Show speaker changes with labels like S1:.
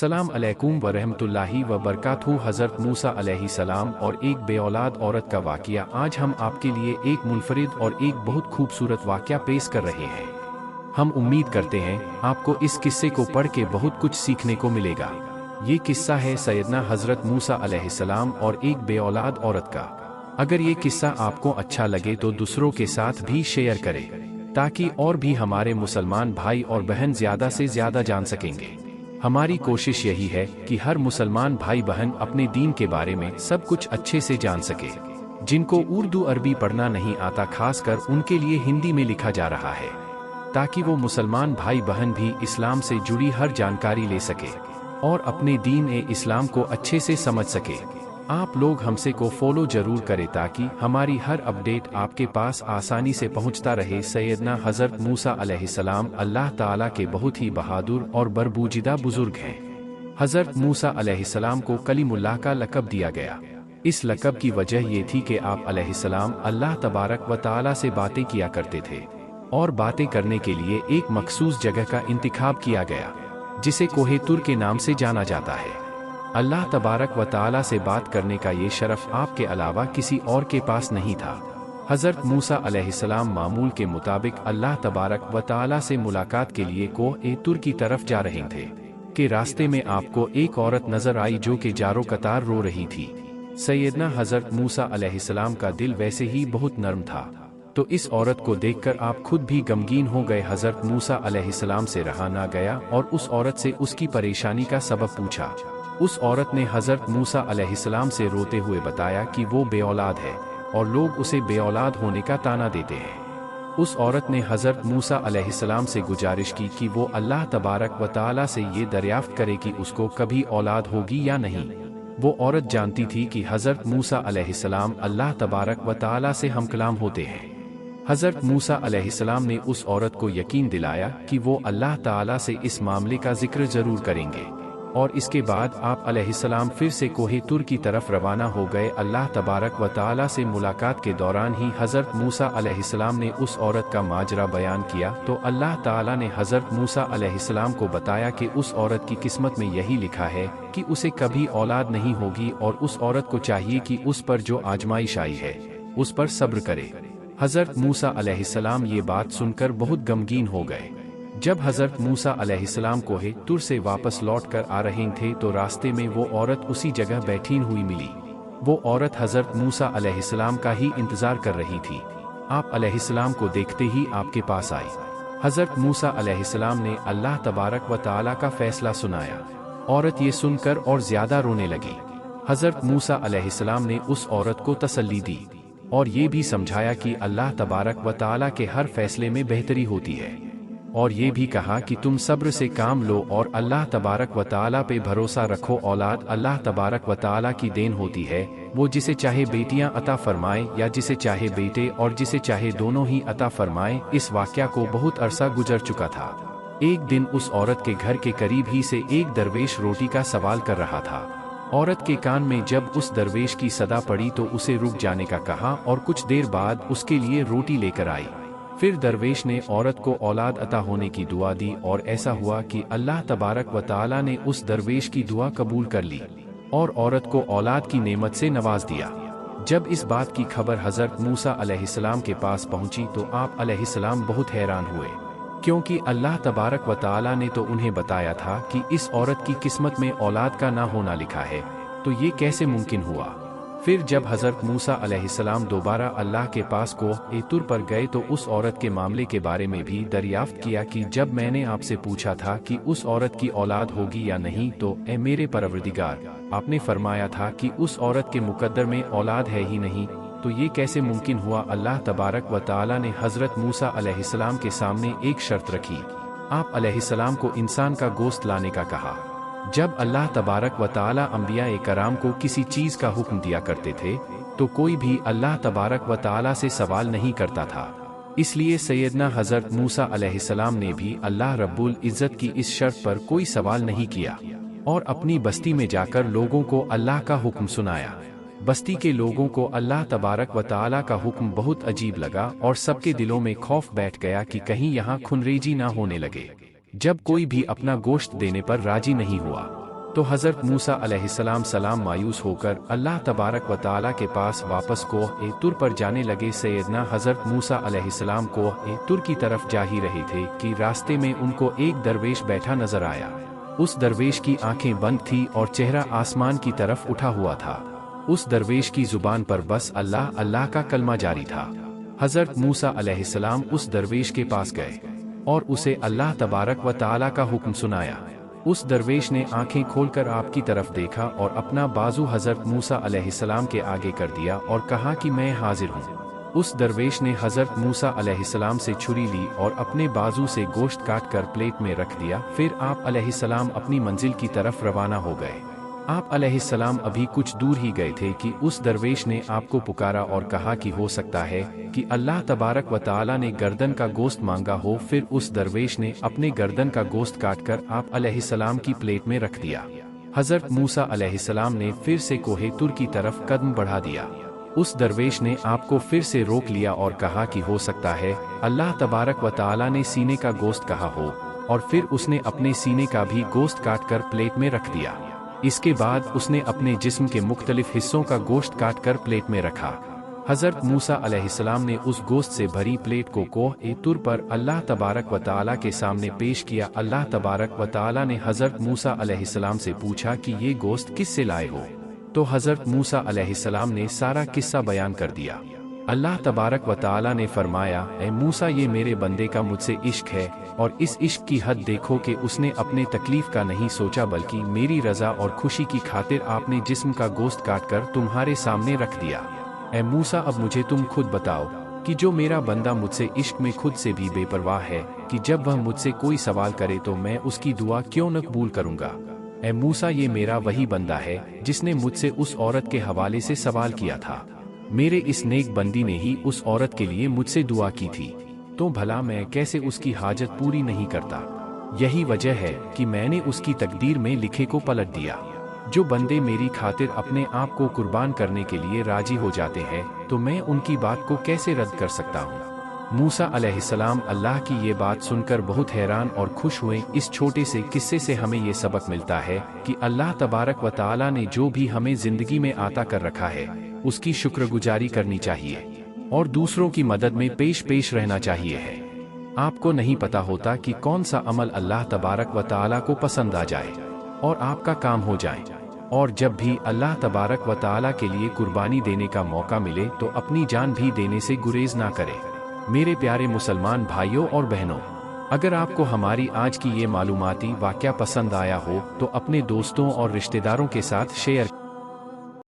S1: अस्सलाम अलैकुम व रहमतुल्लाहि व बरकातहू। हज़रत मूसा अलैहिस्सलाम और एक बेऔलाद औरत का वाक़या। आज हम आपके लिए एक मुनफरिद और एक बहुत खूबसूरत वाक़या पेश कर रहे हैं। हम उम्मीद करते हैं आपको इस किस्से को पढ़ के बहुत कुछ सीखने को मिलेगा। ये किस्सा है सैयदना हज़रत मूसा अलैहिस्सलाम और एक बेऔलाद औरत का। अगर ये किस्सा आपको अच्छा लगे तो दूसरों के साथ भी शेयर करें, ताकि और भी हमारे मुसलमान भाई और बहन ज़्यादा से ज़्यादा जान सकेंगे। हमारी कोशिश यही है कि हर मुसलमान भाई बहन अपने दीन के बारे में सब कुछ अच्छे से जान सके। जिनको उर्दू अरबी पढ़ना नहीं आता, खासकर उनके लिए हिंदी में लिखा जा रहा है, ताकि वो मुसलमान भाई बहन भी इस्लाम से जुड़ी हर जानकारी ले सके और अपने दीन इस्लाम को अच्छे से समझ सके। आप लोग हमसे को फॉलो जरूर करें ताकि हमारी हर अपडेट आपके पास आसानी से पहुंचता रहे। सैयदना हज़रत मूसा अलैहिस्सलाम अल्लाह ताला के बहुत ही बहादुर और बरबूजिदा बुजुर्ग हैं। हज़रत मूसा अलैहिस्सलाम को कलीमुल्लाह का लक़ब दिया गया। इस लक़ब की वजह ये थी कि आप अलैहिस्सलाम अल्लाह तबारक व ताला से बातें किया करते थे, और बातें करने के लिए एक मखसूस जगह का इंतिखाब किया गया, जिसे कोहे तुर के नाम से जाना जाता है। अल्लाह तबारक व ताला से बात करने का ये शरफ आपके अलावा किसी और के पास नहीं था। हज़रत मूसा अलैहिस्सलाम मामूल के मुताबिक अल्लाह तबारक व ताला से मुलाकात के लिए कोहे तुर की तरफ जा रहे थे कि रास्ते में आपको एक औरत नजर आई जो कि जारो कतार रो रही थी। सैयदना हज़रत मूसा अलैहिस्सलाम का दिल वैसे ही बहुत नर्म था, तो इस औरत को देखकर आप खुद भी गमगीन हो गए। हज़रत मूसा अलैहिस्सलाम से रहा ना गया और उस औरत से उसकी परेशानी का सबब पूछा। उस औरत ने हज़रत मूसा अलैहिस्सलाम से रोते हुए बताया कि वो बेऔलाद है और लोग उसे बेऔलाद होने का ताना देते हैं। उस औरत ने हज़रत मूसा अलैहिस्सलाम से गुजारिश की कि वो अल्लाह तबारक व ताला से ये दरियाफ्त करे कि उसको कभी औलाद होगी या नहीं। वो औरत जानती थी कि हज़रत मूसा अलैहिस्सलाम अल्लाह तबारक व ताला से हमकलाम होते हैं। हज़रत मूसा अलैहिस्सलाम ने उस औरत को यकीन दिलाया कि वो अल्लाह ताला से इस मामले का जिक्र ज़रूर करेंगे, और इसके बाद आप अलैहिस्सलाम फिर से कोहे तुर की तरफ रवाना हो गए। अल्लाह तबारक व ताला से मुलाकात के दौरान ही हज़रत मूसा अलैहिस्सलाम ने उस औरत का माजरा बयान किया, तो अल्लाह ताला ने हज़रत मूसा अलैहिस्सलाम को बताया कि उस औरत की किस्मत में यही लिखा है कि उसे कभी औलाद नहीं होगी, और उस औरत को चाहिए कि उस पर जो आजमाइश आई है उस पर सब्र करे। हज़रत मूसा अलैहिस्सलाम ये बात सुनकर बहुत गमगीन हो गए। जब हज़रत मूसा अलैहिस्सलाम कोहे तुर से वापस लौट कर आ रहे थे तो रास्ते में वो औरत उसी जगह बैठी हुई मिली। वो औरत हज़रत मूसा अलैहिस्सलाम का ही इंतज़ार कर रही थी। आप अलैहिस्सलाम को देखते ही आपके पास आई। हज़रत मूसा अलैहिस्सलाम ने अल्लाह तबारक व ताला का फ़ैसला सुनाया। औरत ये सुनकर और ज़्यादा रोने लगी। हज़रत मूसा अलैहिस्सलाम ने उस औरत को तसल्ली दी और ये भी समझाया कि अल्लाह तबारक व ताला के हर फैसले में बेहतरी होती है, और ये भी कहा कि तुम सब्र से काम लो और अल्लाह तबारक व ताला पे भरोसा रखो। औलाद अल्लाह तबारक व ताला की देन होती है, वो जिसे चाहे बेटियां अता फरमाए या जिसे चाहे बेटे, और जिसे चाहे दोनों ही अता फरमाए। इस वाक़या को बहुत अरसा गुजर चुका था। एक दिन उस औरत के घर के करीब ही से एक दरवेश रोटी का सवाल कर रहा था। औरत के कान में जब उस दरवेश की सदा पड़ी तो उसे रुक जाने का कहा, और कुछ देर बाद उसके लिए रोटी लेकर आई। फिर दरवेश ने औरत को औलाद अता होने की दुआ दी, और ऐसा हुआ कि अल्लाह तबारक व ताला ने उस दरवेश की दुआ कबूल कर ली और औरत को औलाद की नेमत से नवाज दिया। जब इस बात की खबर हज़रत मूसा अलैहिस्सलाम के पास पहुंची तो आप अलैहिस्सलाम बहुत हैरान हुए, क्योंकि अल्लाह तबारक व ताला ने तो उन्हें बताया था कि इस औरत की किस्मत में औलाद का ना होना लिखा है, तो ये कैसे मुमकिन हुआ। फिर जब हज़रत मूसा अलैहिस्सलाम दोबारा अल्लाह के पास कोहे तुर पर गए तो उस औरत के मामले के बारे में भी दरियाफ्त किया कि जब मैंने आपसे पूछा था कि उस औरत की औलाद होगी या नहीं, तो ए मेरे परवरदिगार, आपने फरमाया था कि उस औरत के मुकद्दर में औलाद है ही नहीं, तो ये कैसे मुमकिन हुआ। अल्लाह तबारक व ताला ने हज़रत मूसा अलैहिस्सलाम के सामने एक शर्त रखी। आप अलैहिस्सलाम को इंसान का गोश्त लाने का कहा। जब अल्लाह तबारक व ताला अंबिया कराम को किसी चीज़ का हुक्म दिया करते थे तो कोई भी अल्लाह तबारक व ताला से सवाल नहीं करता था। इसलिए सैयदना हज़रत मूसा अलैहिस्सलाम ने भी अल्लाह रब्बुल इज़्ज़त की इस शर्त पर कोई सवाल नहीं किया, और अपनी बस्ती में जाकर लोगों को अल्लाह का हुक्म सुनाया। बस्ती के लोगों को अल्लाह तबारक व ताला का हुक्म बहुत अजीब लगा, और सबके दिलों में खौफ बैठ गया कि कहीं यहाँ खुनरेजी ना होने लगे। जब कोई भी अपना गोश्त देने पर राजी नहीं हुआ तो हज़रत मूसा अलैहिस्सलाम सलाम मायूस होकर अल्लाह तबारक व तआला के पास वापस कोह तुर पर जाने लगे। सैयदना हज़रत मूसा अलैहिस्सलाम कोह तुर की तरफ जा ही रहे थे कि रास्ते में उनको एक दरवेश बैठा नजर आया। उस दरवेश की आंखें बंद थी और चेहरा आसमान की तरफ उठा हुआ था। उस दरवेश की जुबान पर बस अल्लाह अल्लाह का कलमा जारी था। हज़रत मूसा अलैहिस्सलाम उस दरवेश के पास गए और उसे अल्लाह तबारक व तआला का हुक्म सुनाया। उस दरवेश ने आंखें खोलकर आपकी तरफ देखा और अपना बाजू हज़रत मूसा अलैहिस्सलाम के आगे कर दिया और कहा कि मैं हाजिर हूँ। उस दरवेश ने हज़रत मूसा अलैहिस्सलाम से छुरी ली और अपने बाजू से गोश्त काट कर प्लेट में रख दिया। फिर आप अलैहिस्सलाम अपनी मंजिल की तरफ रवाना हो गए। आप अलैहिस्सलाम अभी कुछ दूर ही गए थे कि उस दरवेश ने आपको पुकारा और कहा कि हो सकता है कि अल्लाह तबारक व तआला ने गर्दन का गोश्त मांगा हो। फिर उस दरवेश ने अपने गर्दन का गोश्त काटकर आप अलैहिस्सलाम की प्लेट में रख दिया। हज़रत मूसा अलैहिस्सलाम ने फिर से कोहे तुर की तरफ कदम बढ़ा दिया। उस दरवेश ने आपको फिर से रोक लिया और कहा कि हो सकता है अल्लाह तबारक व तआला ने सीने का गोश्त कहा हो, और फिर उसने अपने सीने का भी गोश्त काटकर प्लेट में रख दिया। इसके बाद उसने अपने जिस्म के मुख्तलिफ हिस्सों का गोश्त काटकर प्लेट में रखा। हज़रत मूसा अलैहिस्सलाम ने उस गोश्त से भरी प्लेट को कोह तुर पर अल्लाह तबारक व तआला के सामने पेश किया। अल्लाह तबारक व तआला ने हज़रत मूसा अलैहिस्सलाम से पूछा कि ये गोश्त किससे लाए हो? तो हज़रत मूसा अलैहिस्सलाम ने सारा किस्सा बयान कर दिया। अल्लाह तबारक व तआला ने फरमाया, ए मूसा, ये मेरे बंदे का मुझसे इश्क है, और इस इश्क की हद देखो कि उसने अपने तकलीफ का नहीं सोचा बल्कि मेरी रज़ा और खुशी की खातिर आपने जिस्म का गोश्त काटकर तुम्हारे सामने रख दिया। ए मूसा, अब मुझे तुम खुद बताओ कि जो मेरा बंदा मुझसे इश्क में खुद से भी बेपरवाह है कि जब वह मुझसे कोई सवाल करे तो मैं उसकी दुआ क्यों न कबूल करूँगा। ए मूसा, ये मेरा वही बंदा है जिसने मुझसे उस औरत के हवाले से सवाल किया था। मेरे इस नेक बंदी ने ही उस औरत के लिए मुझसे दुआ की थी, तो भला मैं कैसे उसकी हाजत पूरी नहीं करता। यही वजह है कि मैंने उसकी तकदीर में लिखे को पलट दिया। जो बंदे मेरी खातिर अपने आप को कुर्बान करने के लिए राजी हो जाते हैं, तो मैं उनकी बात को कैसे रद्द कर सकता हूँ। मूसा अलैहिस्सलाम अल्लाह की ये बात सुनकर बहुत हैरान और खुश हुए। इस छोटे से किस्से से हमें ये सबक मिलता है कि अल्लाह तबारक व तआला ने जो भी हमें जिंदगी में आता कर रखा है उसकी शुक्रगुजारी करनी चाहिए और दूसरों की मदद में पेश रहना चाहिए है। आपको नहीं पता होता कि कौन सा अमल अल्लाह तबारक व तआला को पसंद आ जाए और आपका काम हो जाए। और जब भी अल्लाह तबारक व तआला के लिए कुर्बानी देने का मौका मिले तो अपनी जान भी देने से गुरेज ना करे। मेरे प्यारे मुसलमान भाइयों और बहनों, अगर आपको हमारी आज की ये मालूमाती वाक़या पसंद आया हो तो अपने दोस्तों और रिश्तेदारों के साथ शेयर